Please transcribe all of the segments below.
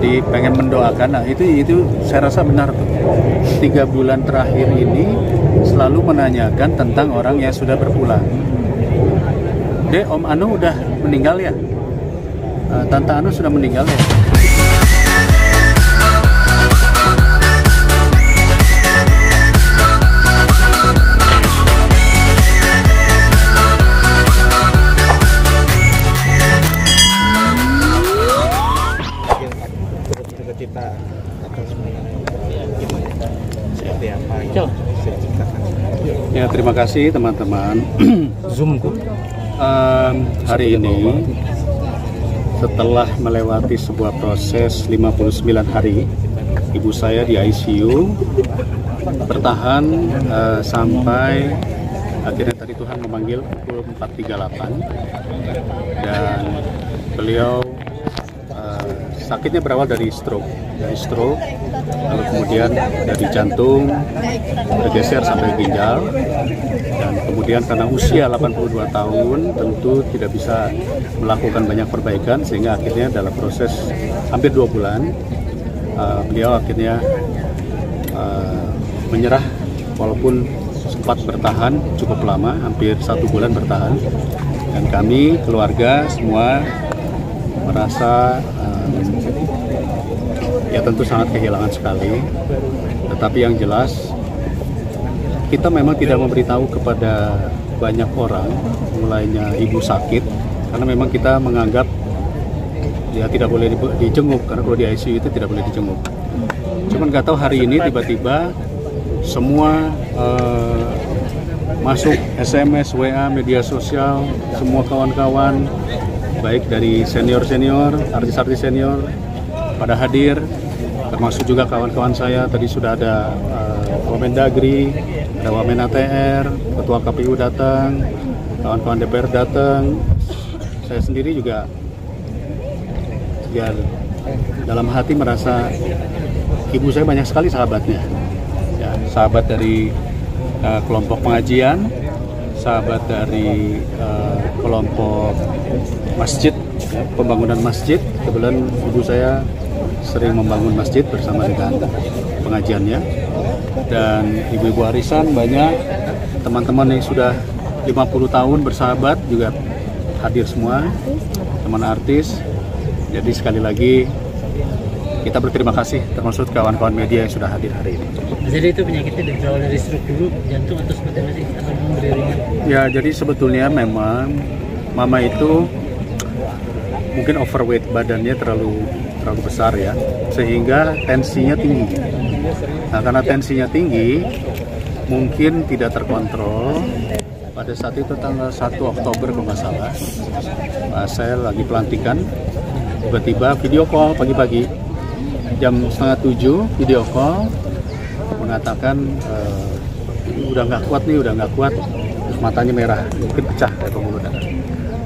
Jadi pengen mendoakan, nah itu saya rasa benar tuh. 3 bulan terakhir ini selalu menanyakan tentang orang yang sudah berpulang. Dek, Om Anu udah meninggal ya? Tante Anu sudah meninggal ya? Kita akan seperti apa yang saya ceritakan. Ya, terima kasih teman-teman. Zoom tuh. Hari ini setelah melewati sebuah proses 59 hari, ibu saya di ICU bertahan sampai akhirnya tadi Tuhan memanggil pukul 4.38 dan beliau sakitnya berawal dari stroke, lalu kemudian dari jantung bergeser sampai ginjal, dan kemudian karena usia 82 tahun tentu tidak bisa melakukan banyak perbaikan, sehingga akhirnya dalam proses hampir 2 bulan beliau akhirnya menyerah, walaupun sempat bertahan cukup lama, hampir 1 bulan bertahan, dan kami keluarga semua merasa ya tentu sangat kehilangan sekali. Tetapi yang jelas kita memang tidak memberitahu kepada banyak orang mulainya ibu sakit, karena memang kita menganggap ya tidak boleh dijenguk, karena kalau di ICU itu tidak boleh dijenguk. Cuman nggak tahu hari ini tiba-tiba semua masuk SMS, WA, media sosial, semua kawan-kawan baik dari senior-senior, artis-artis senior pada hadir, termasuk juga kawan-kawan saya. Tadi sudah ada Wamendagri, ada Wamen ATR, Ketua KPU datang, kawan-kawan DPR datang. Saya sendiri juga ya dalam hati merasa ibu saya banyak sekali sahabatnya, ya, sahabat dari kelompok pengajian, sahabat dari kelompok masjid, ya, pembangunan masjid. Kebetulan ibu saya sering membangun masjid bersama dengan pengajiannya, dan ibu-ibu arisan banyak, teman-teman yang sudah 50 tahun bersahabat juga hadir semua, teman artis. Jadi sekali lagi kita berterima kasih, termasuk kawan-kawan media yang sudah hadir hari ini. Jadi itu penyakitnya berawal dari stroke dulu, jantung atau seperti apa sih? Atau beriringan? Ya, jadi sebetulnya memang mama itu mungkin overweight, badannya terlalu besar ya, sehingga tensinya tinggi. Nah, karena tensinya tinggi mungkin tidak terkontrol. Pada saat itu tanggal 1 Oktober kalau nggak salah, saya lagi pelantikan, tiba-tiba video call pagi-pagi jam 6:30, video call mengatakan udah nggak kuat, terus matanya merah, mungkin pecah kayak pembuluh darah.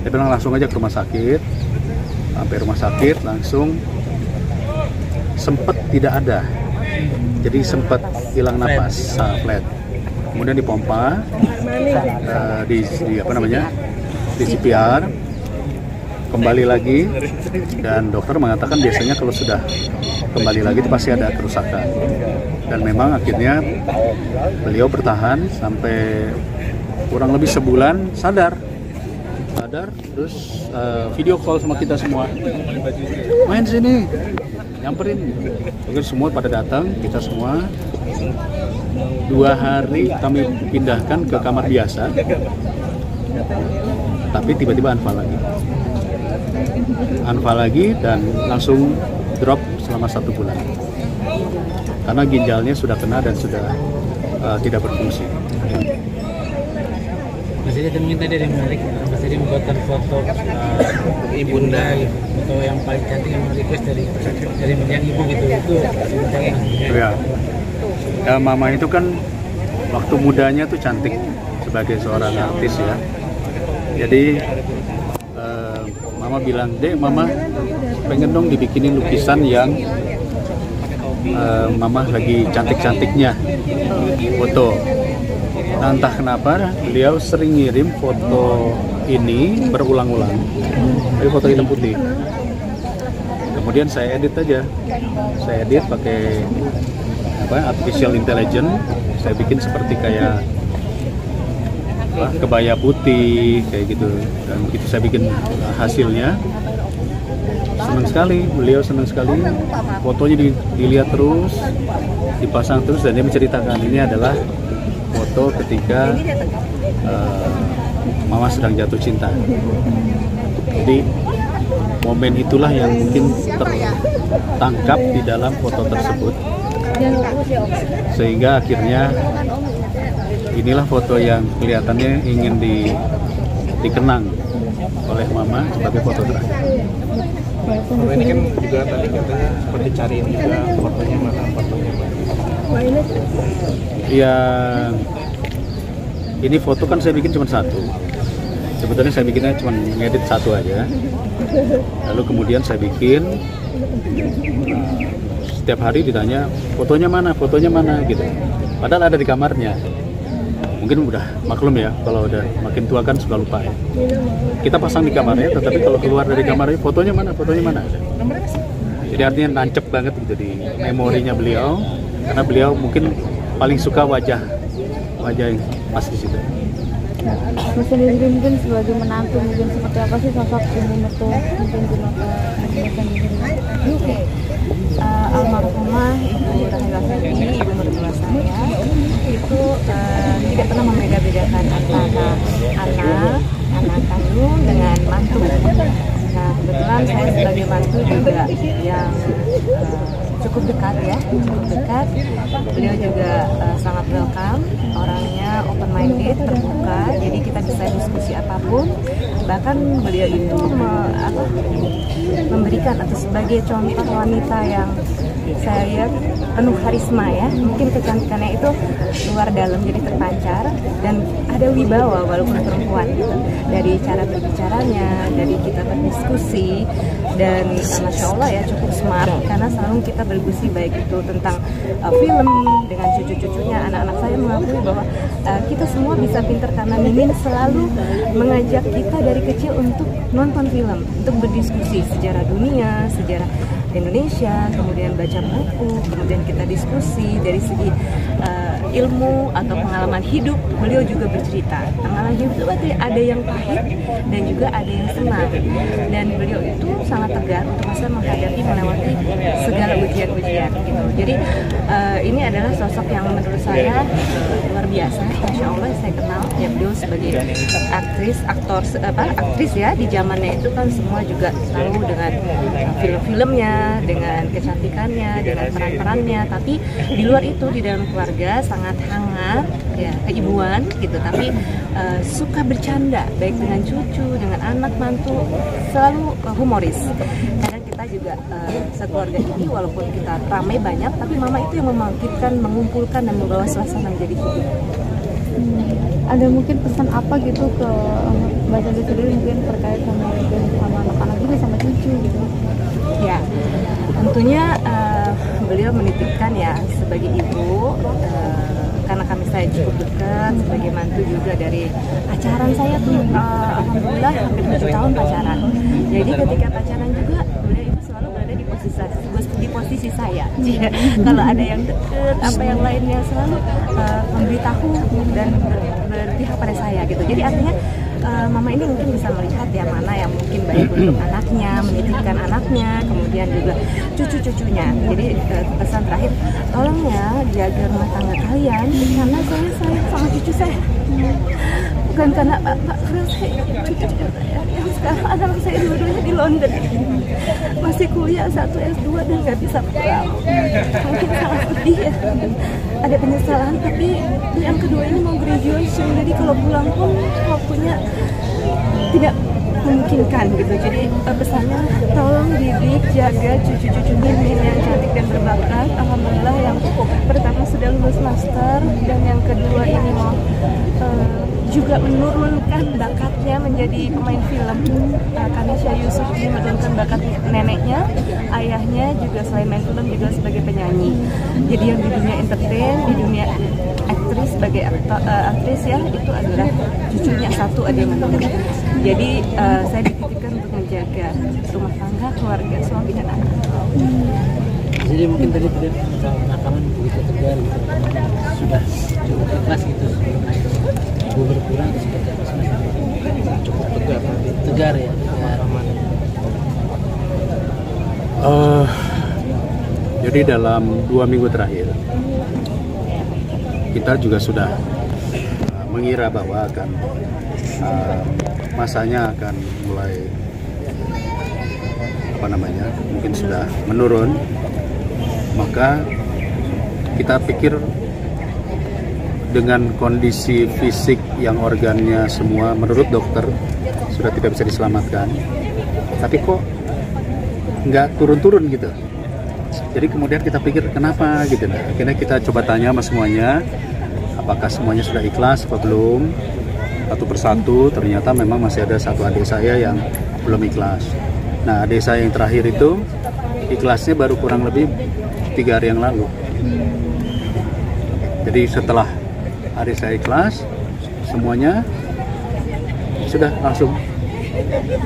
Dia bilang langsung aja ke rumah sakit. Sampai rumah sakit langsung sempat tidak ada, jadi sempat hilang napas, flat. Kemudian dipompa, di CPR, kembali lagi, dan dokter mengatakan biasanya kalau sudah kembali lagi itu pasti ada kerusakan. Dan memang akhirnya beliau bertahan sampai kurang lebih sebulan, sadar, terus video call sama kita semua, main sini, nyamperin. Terus semua pada datang, kita semua 2 hari kami pindahkan ke kamar biasa, tapi tiba-tiba anfal lagi dan langsung drop selama 1 bulan karena ginjalnya sudah kena dan sudah tidak berfungsi. Mas Edi minta dari menarik, Mas Edi membuatkan foto ibunda gitu, foto yang paling cantik yang request dari mendiang ibu gitu, itu ya. Ya, mama itu kan waktu mudanya tuh cantik sebagai seorang artis ya. Jadi mama bilang, "Dek, mama pengen dong dibikinin lukisan yang mama lagi cantik-cantiknya foto." Nah, entah kenapa beliau sering ngirim foto ini berulang-ulang, dari foto hitam putih. Kemudian saya edit aja, saya edit pakai artificial intelligence. Saya bikin seperti kayak kebaya putih kayak gitu, dan begitu saya bikin hasilnya, senang sekali, beliau senang sekali, fotonya dilihat terus, dipasang terus, dan dia menceritakan ini adalah foto ketika Mama sedang jatuh cinta. Jadi momen itulah yang mungkin tertangkap di dalam foto tersebut, sehingga akhirnya inilah foto yang kelihatannya ingin dikenang oleh Mama sebagai foto terakhir. Ini kan juga tadi katanya seperti cariin juga fotonya mana. Ya, ini foto kan saya bikin cuma satu. Sebetulnya saya bikinnya cuma ngedit satu aja. Lalu kemudian saya bikin, setiap hari ditanya fotonya mana gitu. Padahal ada di kamarnya. Mungkin udah maklum ya, kalau udah makin tua kan suka lupa ya. Kita pasang di kamarnya, tetapi kalau keluar dari kamarnya fotonya mana. Jadi artinya nancep banget gitu di memorinya beliau, karena beliau mungkin paling suka wajah yang pas di situ. Mas sendiri mungkin sebagai menantu, mungkin seperti apa sih sosok ibu mertua mungkin di mata sendiri? Almarhumah Ibu Rahila Febi, ibu mertua saya, itu tidak pernah membeda-bedakan antara anak kandung dengan mantu. Nah, kebetulan saya sebagai mantu juga yang cukup dekat. Beliau juga sangat welcome, orangnya open minded, terbuka, jadi kita bisa diskusi apapun. Bahkan beliau itu memberikan atau sebagai contoh wanita yang saya lihat penuh karisma ya, mungkin kecantikannya itu luar dalam, jadi terpancar dan ada wibawa walaupun perempuan gitu. Dari cara berbicaranya, dari kita berdiskusi, dan Masya Allah ya, cukup smart karena selalu kita berdiskusi baik itu tentang film dengan cucu-cucunya. Anak-anak saya mengakui bahwa kita semua bisa pinter karena Mimin selalu mengajak kita dari kecil untuk nonton film, untuk berdiskusi sejarah dunia, sejarah Indonesia, kemudian baca buku, kemudian kita diskusi dari segi ilmu atau pengalaman hidup. Beliau juga bercerita pengalaman hidup itu berarti ada yang pahit dan juga ada yang senang, dan beliau itu sangat tegar untuk bisa menghadapi melewati segala ujian-ujian gitu. Jadi ini adalah sosok yang menurut saya luar biasa. Masya Allah, saya kenal ya beliau sebagai aktris ya, di zamannya itu kan semua juga tahu dengan film-filmnya, dengan kecantikannya, dengan peran-perannya, tapi di luar itu di dalam keluarga sangat hangat ya, keibuan gitu, tapi suka bercanda baik dengan cucu, dengan anak mantu, selalu humoris. Kadang kita juga sekeluarga ini walaupun kita ramai banyak, tapi mama itu yang membangkitkan, mengumpulkan dan membawa suasana menjadi hidup. Ada mungkin pesan apa gitu ke Mbak Sandi sendiri mungkin terkait sama anak-anak juga, sama cucu gitu? Ya, tentunya beliau menitipkan ya sebagai ibu, karena saya cukup dekat, sebagai mantu juga dari pacaran saya tuh, alhamdulillah hampir 7 tahun pacaran. Jadi ketika pacaran juga beliau itu selalu berada di posisi saya. Kalau ada yang deket, apa yang lainnya selalu memberitahu dan berpihak pada saya gitu. Jadi artinya mama ini mungkin bisa melihat ya mana yang mungkin baik untuk anaknya, menitipkan anaknya, kemudian juga cucu-cucunya. Jadi pesan terakhir, tolong ya jaga rumah tangga kalian, karena saya sayang sama cucu saya. Bukan karena karena saya cucu-cucu saya yang sekarang anak saya dua-duanya di London, masih kuliah 1 S2 dan nggak bisa pulang. Mungkin sangat sedih ya, ada penyesalan, tapi yang kedua ini mau graduation, jadi kalau pulang pun waktunya tidak memungkinkan gitu. Jadi pesannya tolong didik, jaga cucu-cucu Mimin yang cantik dan berbakat. Alhamdulillah yang pertama sudah lulus master, dan yang kedua ini mau juga menurunkan bakatnya menjadi pemain film. Kanisha Yusuf ini menurunkan bakat neneknya, ayahnya juga selain main film juga sebagai penyanyi. Jadi yang di dunia entertain, di dunia aktris sebagai aktris ya, itu adalah cucunya satu ada yang menurun. Jadi saya dititipkan untuk menjaga menjaga rumah tangga, keluarga, suami dan anak. Jadi mungkin tadi penakaman begitu tegar gitu, sudah cukup ikhlas gitu sebelum akhir ibu berkurang seperti apa sih? Cukup tegar tadi. Tegar ya, tegar. Aman. Jadi dalam 2 minggu terakhir kita juga sudah mengira bahwa akan masanya akan mulai mungkin sudah menurun, maka kita pikir dengan kondisi fisik yang organnya semua menurut dokter sudah tidak bisa diselamatkan, tapi kok nggak turun-turun gitu. Jadi kemudian kita pikir kenapa gitu. Nah, akhirnya kita coba tanya sama semuanya, apakah semuanya sudah ikhlas atau belum. Satu persatu ternyata memang masih ada satu adik saya yang belum ikhlas. Nah, adik saya yang terakhir itu ikhlasnya baru kurang lebih 3 hari yang lalu. Jadi setelah adik saya ikhlas, semuanya sudah langsung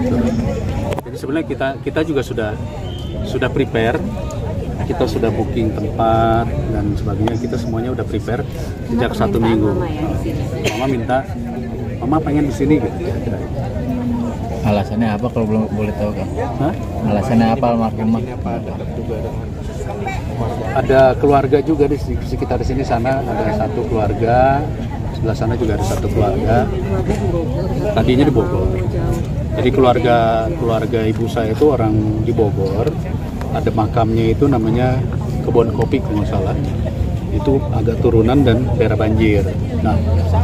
turun. Jadi sebenarnya kita juga sudah prepare, kita sudah booking tempat dan sebagainya, kita semuanya udah prepare sejak 1 minggu. Mama minta, Mama pengen di sini gitu. Alasannya apa kalau belum boleh tahu kan? Hah? Alasannya apa almarhumah? Apa dekat juga dengan Ada keluarga juga di sekitar sini, sana ada satu keluarga, sebelah sana juga ada satu keluarga. Tadinya di Bogor. Jadi keluarga ibu saya itu orang di Bogor. Ada makamnya itu namanya Kebon Kopi kalau nggak salah. Itu agak turunan dan daerah banjir. Nah,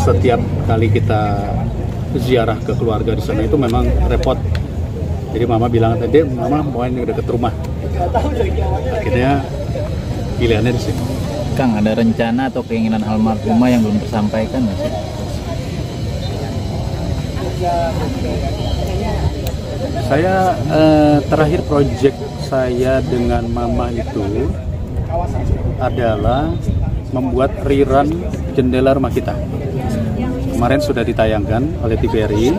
setiap kali kita ziarah ke keluarga di sana itu memang repot. Jadi Mama bilang tadi, Mama mau yang dekat rumah. Akhirnya pilihannya di sini. Kang, ada rencana atau keinginan almarhumah yang belum tersampaikan nggak sih? Saya terakhir proyek saya dengan Mama itu adalah membuat rerun jendela rumah kita. Kemarin sudah ditayangkan oleh TVRI.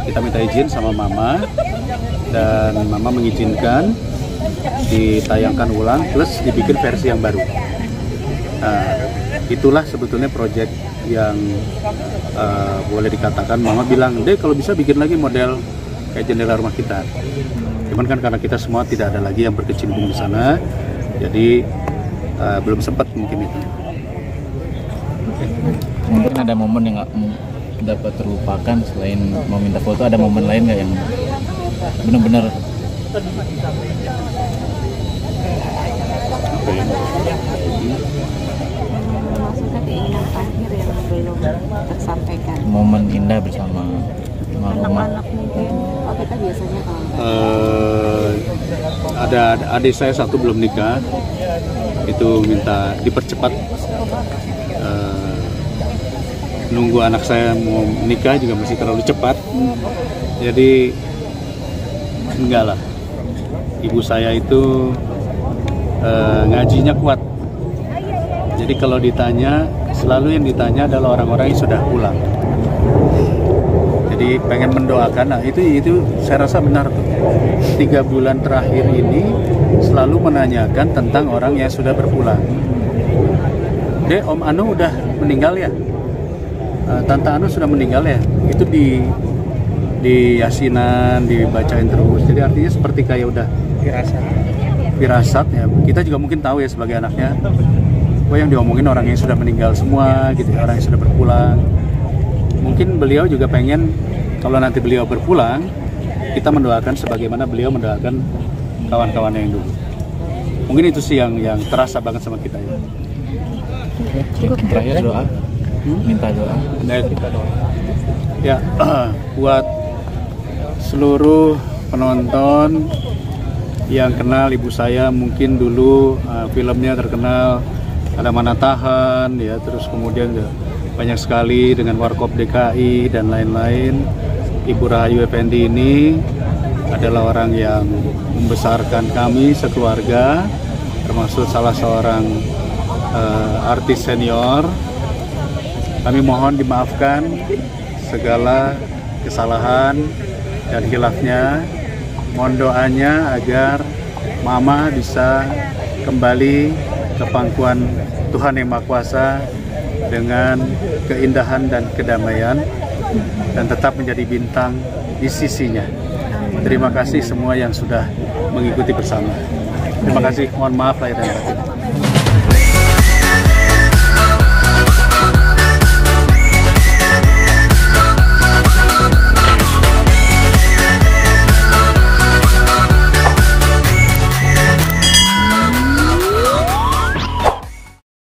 Kita minta izin sama Mama dan Mama mengizinkan ditayangkan ulang plus dibikin versi yang baru. Nah, itulah sebetulnya proyek yang boleh dikatakan Mama bilang, "Deh, kalau bisa bikin lagi model kayak jendela rumah kita." Cuman kan karena kita semua tidak ada lagi yang berkecimpung di sana, jadi belum sempat mungkin itu. Mungkin ada momen yang nggak dapat terlupakan selain mau minta foto, ada momen lain nggak yang benar-benar Maksudnya keinginan akhir yang belum tersampaikan. momen indah bersama almarhumah? Anak-anak mungkin, kita biasanya kalau Ada adik saya satu belum nikah, itu minta dipercepat. Nunggu anak saya mau nikah juga masih terlalu cepat, jadi enggak lah. Ibu saya itu ngajinya kuat, jadi kalau ditanya, selalu yang ditanya adalah orang-orang yang sudah pulang. Jadi pengen mendoakan, nah itu saya rasa benar tuh. 3 bulan terakhir ini selalu menanyakan tentang orang yang sudah berpulang. Dek, Om Anu udah meninggal ya? Tante Anu sudah meninggal ya? Itu di yasinan, dibacain terus. Jadi artinya seperti kayak udah firasat ya. Kita juga mungkin tahu ya sebagai anaknya, yang diomongin orang yang sudah meninggal semua gitu, orang yang sudah berpulang. Mungkin beliau juga pengen kalau nanti beliau berpulang, kita mendoakan sebagaimana beliau mendoakan kawan-kawannya yang dulu. Mungkin itu sih yang terasa banget sama kita ya. Terakhir doa, minta doa. Ya, buat seluruh penonton yang kenal ibu saya, mungkin dulu filmnya terkenal, ada Mana Tahan ya, terus kemudian banyak sekali dengan Warkop DKI dan lain-lain. Ibu Rahayu Effendi ini adalah orang yang membesarkan kami sekeluarga, termasuk salah seorang artis senior. Kami mohon dimaafkan segala kesalahan dan khilafnya. mohon doanya agar Mama bisa kembali ke pangkuan Tuhan Yang Maha Kuasa dengan keindahan dan kedamaian dan tetap menjadi bintang di sisinya. Terima kasih semua yang sudah mengikuti bersama. Terima kasih, mohon maaf lahir dan batin.